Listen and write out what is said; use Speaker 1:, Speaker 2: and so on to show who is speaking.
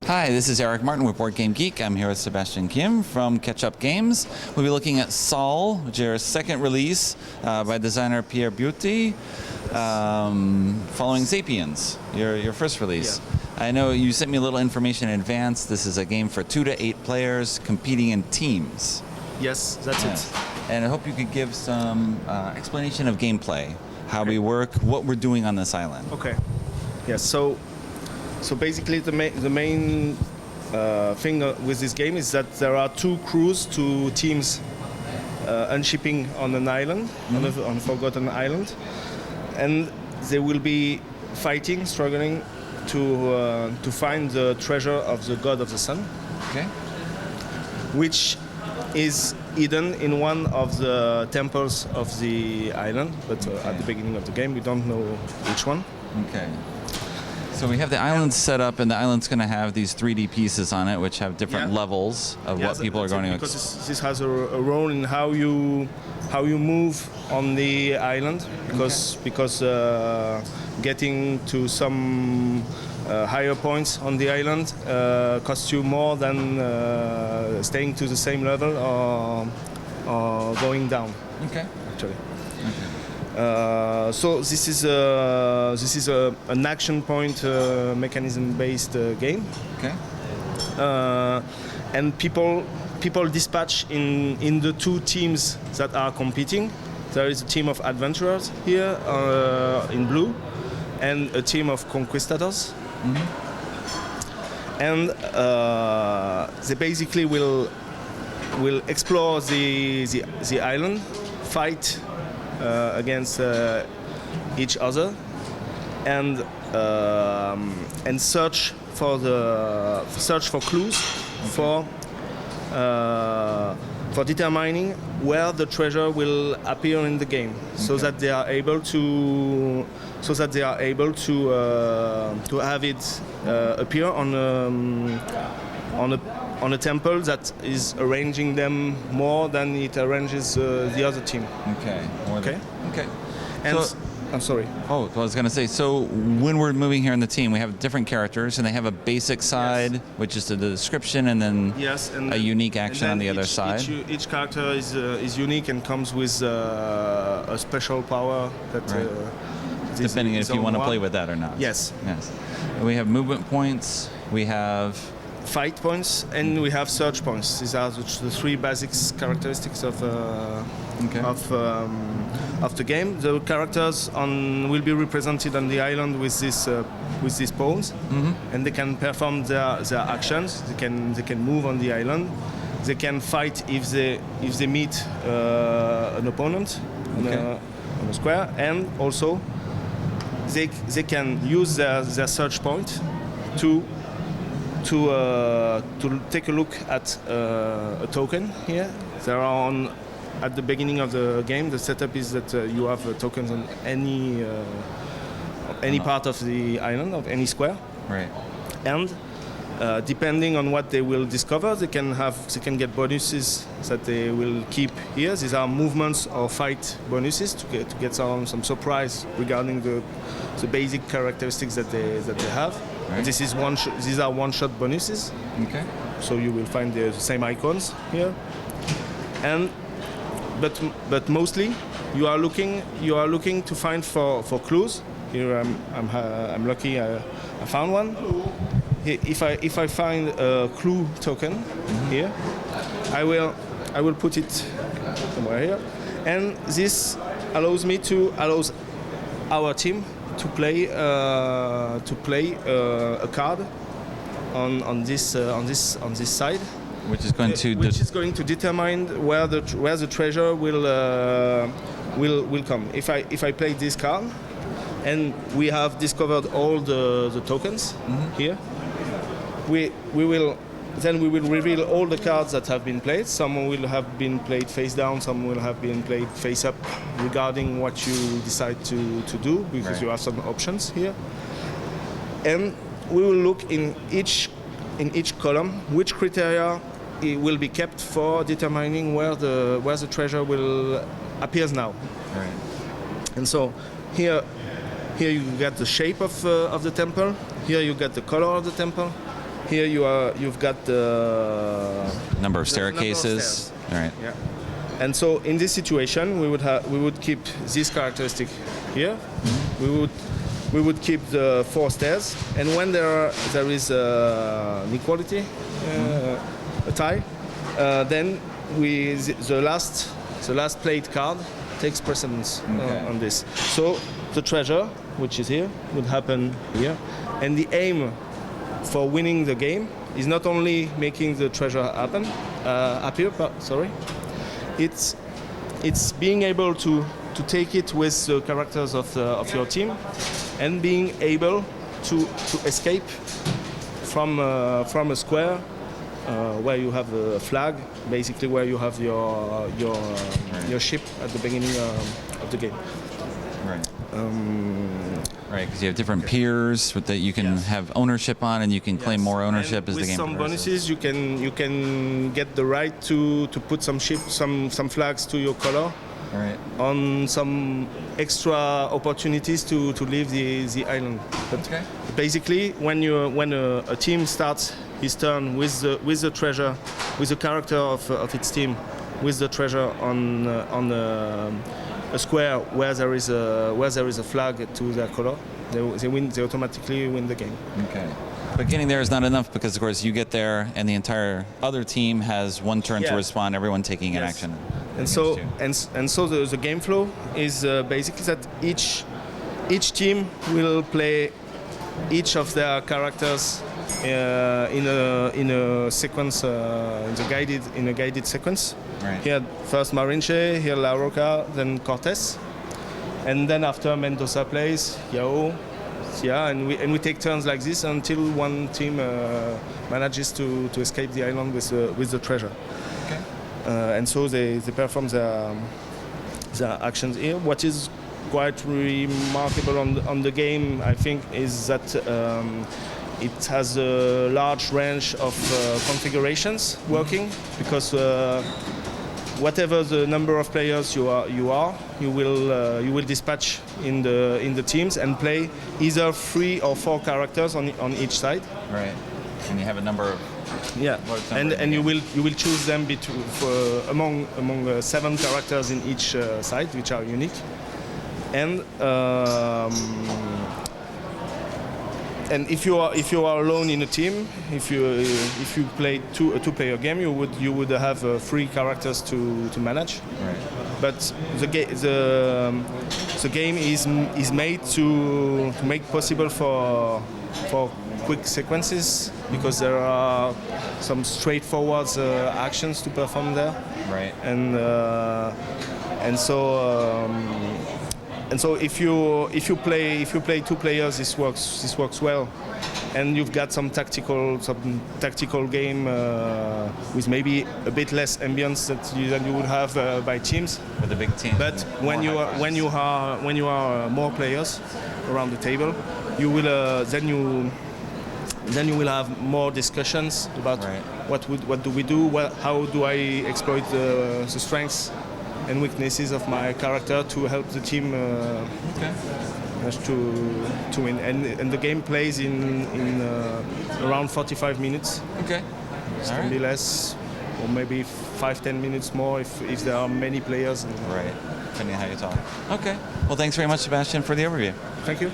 Speaker 1: Hi, this is Eric Martin with BoardGameGeek. I'm here with Sebastian Kim from Catch Up Games. We'll be looking at Sol, which is your second release by designer Pierre Beauty, following Sapiens, your first release. Yeah. I know you sent me a little information in advance. This is a game for 2 to 8 players competing in teams.
Speaker 2: Yes, that's it.
Speaker 1: And I hope you could give some explanation of gameplay, how we work, what we're doing on this island.
Speaker 2: Okay. Yes. So basically, the main thing with this game is that there are 2 crews, 2 teams unshipping on an island, on a forgotten island, and they will be fighting, struggling to find the treasure of the god of the sun, which is hidden in one of the temples of the island, but at the beginning of the game we don't know which one.
Speaker 1: Okay. So we have the island set up, and the island's going to have these 3D pieces on it, which have different levels of what people are going to
Speaker 2: experience. Because this has a role in how you move on the island, because getting to some higher points on the island costs you more than staying to the same level or going down.
Speaker 1: Okay.
Speaker 2: Actually. Okay. So this is an action point mechanism-based game.
Speaker 1: Okay.
Speaker 2: And people dispatch in the 2 teams that are competing. There is a team of adventurers here in blue, and a team of conquistadors. And they basically will explore the island, fight against each other, and search for clues for determining where the treasure will appear in the game, so that they are able to have it appear on a temple that is arranging them more than it arranges the other team.
Speaker 1: Okay. Okay.
Speaker 2: And I'm sorry.
Speaker 1: Oh, well, I was going to say, so when we're moving here in the team, we have different characters, and they have a basic side, which is the description, and then a unique action on the other side.
Speaker 2: Each character is unique and comes with a special power that.
Speaker 1: Depending if you want to play with that or not.
Speaker 2: Yes.
Speaker 1: Yes. We have movement points. We have
Speaker 2: fight points, and we have search points. These are the 3 basic characteristics of the game. The characters will be represented on the island with these pawns, and they can perform their actions. They can move on the island. They can fight if they meet an opponent on a square, and also they can use their search point to take a look at a token here. There are at the beginning of the game. The setup is that you have tokens on any part of the island, of any square.
Speaker 1: Right.
Speaker 2: And depending on what they will discover, they can get bonuses that they will keep here. These are movements or fight bonuses to get some surprise regarding the basic characteristics that they have. Right. These are one-shot bonuses.
Speaker 1: Okay.
Speaker 2: So you will find the same icons here, but mostly you are looking to find for clues. Here I'm lucky. I found one. If I find a clue token here, I will put it somewhere here, and this allows our team to play a card on this side,
Speaker 1: which is going to
Speaker 2: determine where the treasure will come. If I play this card, and we have discovered all the tokens here, we will reveal all the cards that have been played. Some will have been played face down, some will have been played face up, regarding what you decide to do, because you have some options here. And we will look in each column which criteria will be kept for determining where the treasure will appears now.
Speaker 1: Right.
Speaker 2: And so here you get the shape of the temple. Here you get the color of the temple. Here you've got the
Speaker 1: number of staircases.
Speaker 2: stairs.
Speaker 1: All right.
Speaker 2: Yeah. And so in this situation, we would keep this characteristic here. We would keep the 4 stairs, and when there is an equality, a tie, then the last played card takes precedence on this. So the treasure, which is here, would happen here, and the aim for winning the game is not only making the treasure appear, but it's being able to take it with the characters of your team, and being able to escape from a square where you have a flag, basically where you have your ship at the beginning of the game.
Speaker 1: Right. Right, because you have different piers that you can have ownership on, and you can claim more ownership as the game progresses.
Speaker 2: With some bonuses, you can get the right to put some flags to your color.
Speaker 1: Right.
Speaker 2: On some extra opportunities to leave the island. But basically, when a team starts his turn with the treasure, with the character of its team, with the treasure on a square where there is a flag to their color, they automatically win the game.
Speaker 1: Okay. But getting there is not enough, because of course you get there and the entire other team has one turn to respond, everyone taking an action.
Speaker 2: And so the game flow is basically that each team will play each of their characters in a sequence, in a guided sequence.
Speaker 1: Right.
Speaker 2: Here first Marinche, here La Roca, then Cortés, and then after Mendoza plays Yao. Yeah, and we take turns like this until one team manages to escape the island with the treasure.
Speaker 1: Okay.
Speaker 2: And so they perform their actions here. What is quite remarkable on the game, I think, is that it has a large range of configurations working, because whatever the number of players you will dispatch in the teams and play either 3 or 4 characters on each side.
Speaker 1: Right. And you have a number of
Speaker 2: and you will choose them among 7 characters in each side, which are unique. And if you are alone in a team, if you play a 2-player game, you would have 3 characters to manage.
Speaker 1: Right.
Speaker 2: But the game is made to make possible for quick sequences, because there are some straightforward actions to perform there.
Speaker 1: Right.
Speaker 2: And so if you play 2 players, this works well, and you've got some tactical game with maybe a bit less ambience than you would have by teams.
Speaker 1: With a big team.
Speaker 2: But when you are more players around the table, you will then you will have more discussions about what do we do, how do I exploit the strengths and weaknesses of my character to help the team to win. And the game plays in around 45 minutes.
Speaker 1: Okay.
Speaker 2: It can be less, or maybe 5-10 minutes more if there are many players.
Speaker 1: Right. Depending on how you talk. Okay. Well, thanks very much, Sebastian, for the overview.
Speaker 2: Thank you.